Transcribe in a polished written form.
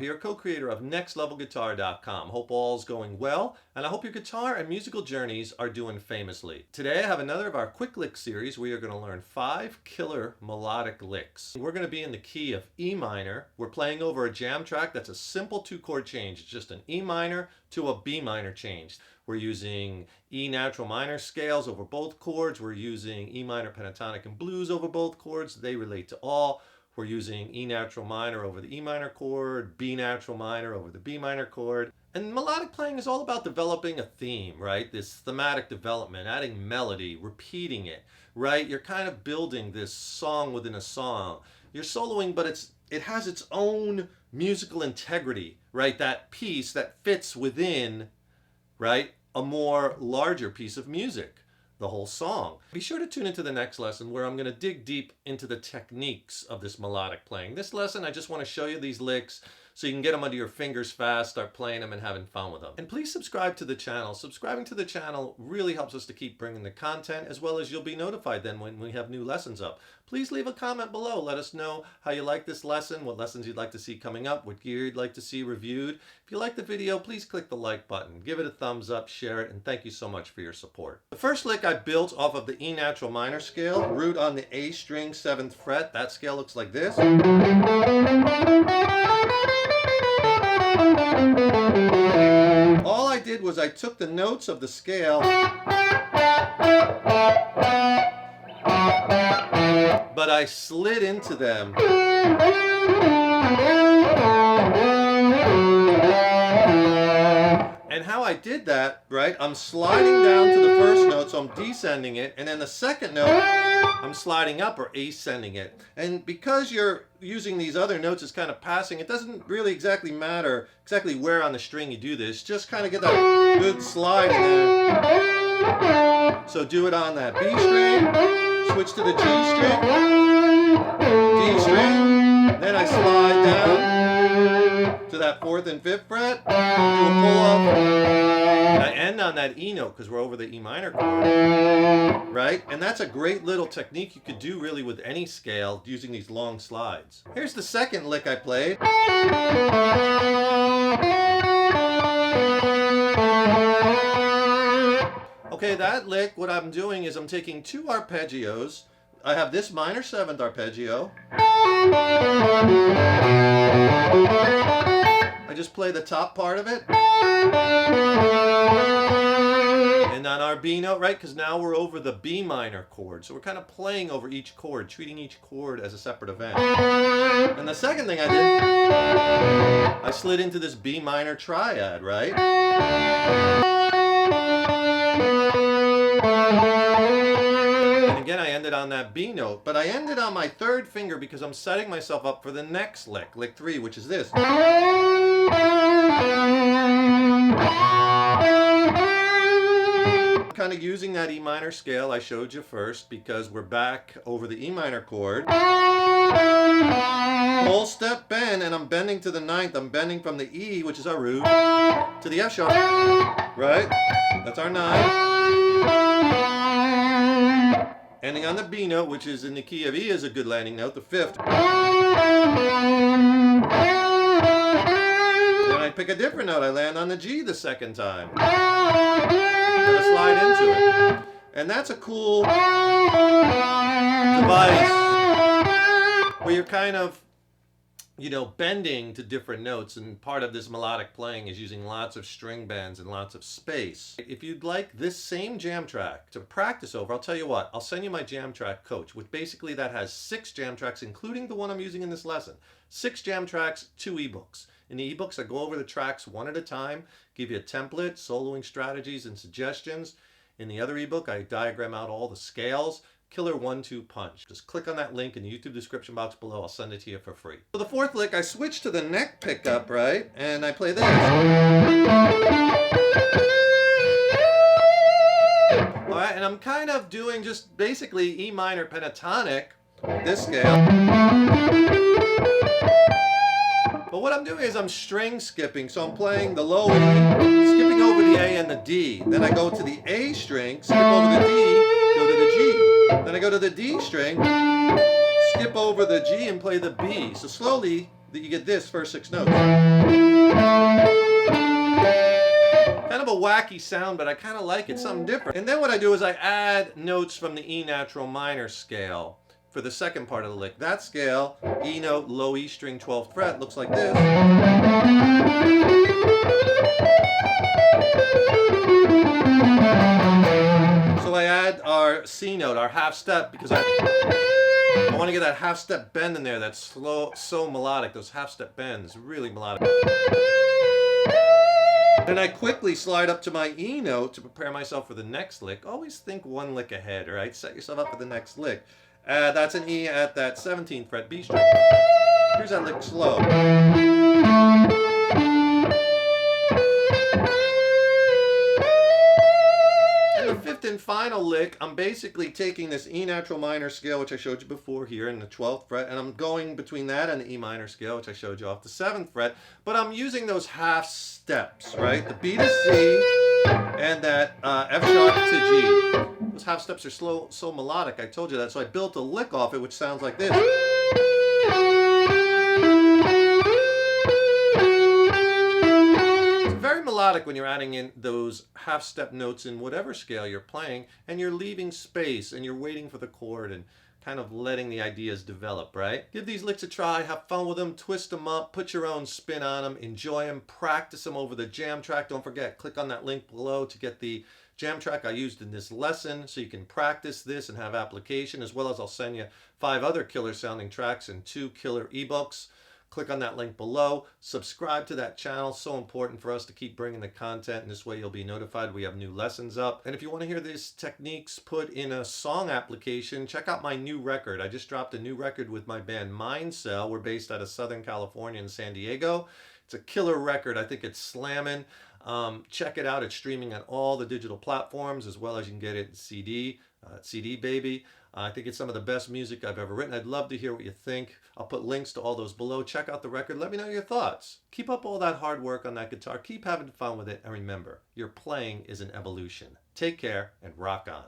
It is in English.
Here, co-creator of NextLevelGuitar.com. Hope all's going well, and I hope your guitar and musical journeys are doing famously. Today I have another of our quick lick series. We are going to learn 5 killer melodic licks. We're going to be in the key of E minor. We're playing over a jam track that's a simple 2-chord change. It's just an E minor to a B minor change. We're using E natural minor scales over both chords. We're using E minor pentatonic and blues over both chords. They relate to all. We're using E natural minor over the E minor chord, B natural minor over the B minor chord. And melodic playing is all about developing a theme, right? This thematic development, adding melody, repeating it, right? You're kind of building this song within a song. You're soloing, but it has its own musical integrity, right? That piece that fits within, right, a more larger piece of music. The whole song. Be sure to tune into the next lesson where I'm going to dig deep into the techniques of this melodic playing. This lesson, I just want to show you these licks so you can get them under your fingers fast, start playing them and having fun with them. And please subscribe to the channel. Subscribing to the channel really helps us to keep bringing the content, as well as you'll be notified then when we have new lessons up. Please leave a comment below. Let us know how you like this lesson, what lessons you'd like to see coming up, what gear you'd like to see reviewed. If you like the video, please click the like button, give it a thumbs up, share it, and thank you so much for your support. The first lick I built off of the E natural minor scale, root on the A string, 7th fret. That scale looks like this. All I did was I took the notes of the scale, but I slid into them. And how I did that, right, I'm sliding down to the first note, so I'm descending it, and then the second note, I'm sliding up or ascending it. And because you're using these other notes as kind of passing, it doesn't really exactly matter exactly where on the string you do this. Just kind of get that good slide in there. So do it on that B string, switch to the G string, D string, then I slide down to that 4th and 5th fret, do a pull up, and I end on that E note because we're over the E minor chord, right? And that's a great little technique you could do really with any scale using these long slides. Here's the second lick I played. Okay, that lick, what I'm doing is I'm taking 2 arpeggios. I have this minor 7th arpeggio. I just play the top part of it. And on our B note, right, because now we're over the B minor chord. So we're kind of playing over each chord, treating each chord as a separate event. And the second thing I did, I slid into this B minor triad, right? And again, I ended on that B note, but I ended on my 3rd finger because I'm setting myself up for the next lick, lick 3, which is this. Kind of using that E minor scale I showed you first because we're back over the E minor chord. Whole step bend, and I'm bending to the 9th. I'm bending from the E, which is our root, to the F sharp, right? That's our 9. Ending on the B note, which is in the key of E, is a good landing note, the 5th. Then I pick a different note. I land on the G the 2nd time. I'm gonna slide into it. And that's a cool device where you're kind of, bending to different notes, and part of this melodic playing is using lots of string bends and lots of space. If you'd like this same jam track to practice over, I'll tell you what, I'll send you my jam track coach, which basically that has 6 jam tracks, including the one I'm using in this lesson. 6 jam tracks, 2 ebooks. In the ebooks, I go over the tracks one at a time, give you a template, soloing strategies and suggestions. In the other ebook, I diagram out all the scales. Killer 1-2 punch. Just click on that link in the YouTube description box below. I'll send it to you for free. For the 4th lick, I switch to the neck pickup, right? And I play this. All right, and I'm kind of doing just basically E minor pentatonic, this scale. But what I'm doing is I'm string skipping. So I'm playing the low E, skipping over the A and the D. Then I go to the A string, skip over the D, go to the G. Then I go to the D string, skip over the G and play the B. So slowly you get this first 6 notes. Kind of a wacky sound, but I kind of like it, something different. And then what I do is I add notes from the E natural minor scale for the second part of the lick. That scale, E note, low E string, 12th fret, looks like this. So I add our C note, our half step, because I want to get that half step bend in there. That's slow, so melodic. Those half step bends, really melodic. Then I quickly slide up to my E note to prepare myself for the next lick. Always think 1 lick ahead, all right? Set yourself up for the next lick. That's an E at that 17th fret B string. Here's that lick slow. And the 5th and final lick, I'm basically taking this E natural minor scale, which I showed you before here in the 12th fret, and I'm going between that and the E minor scale, which I showed you off the 7th fret, but I'm using those half steps, right? The B to C and that F sharp to G. Those half steps are slow, so melodic. I told you that. So I built a lick off it, which sounds like this. It's very melodic when you're adding in those half step notes in whatever scale you're playing, and you're leaving space and you're waiting for the chord and kind of letting the ideas develop, right? Give these licks a try, have fun with them, twist them up, put your own spin on them, enjoy them, practice them over the jam track. Don't forget, click on that link below to get the jam track I used in this lesson so you can practice this and have application, as well as I'll send you 5 other killer sounding tracks and 2 killer ebooks. Click on that link below. Subscribe to that channel. So important for us to keep bringing the content, and this way you'll be notified we have new lessons up. And if you want to hear these techniques put in a song application, check out my new record. I just dropped a new record with my band Mindcell. We're based out of Southern California in San Diego. It's a killer record. I think it's slamming. Check it out. It's streaming on all the digital platforms, as well as you can get it in CD. CD baby. I think it's some of the best music I've ever written. I'd love to hear what you think. I'll put links to all those below. Check out the record. Let me know your thoughts. Keep up all that hard work on that guitar. Keep having fun with it. And remember, your playing is an evolution. Take care and rock on.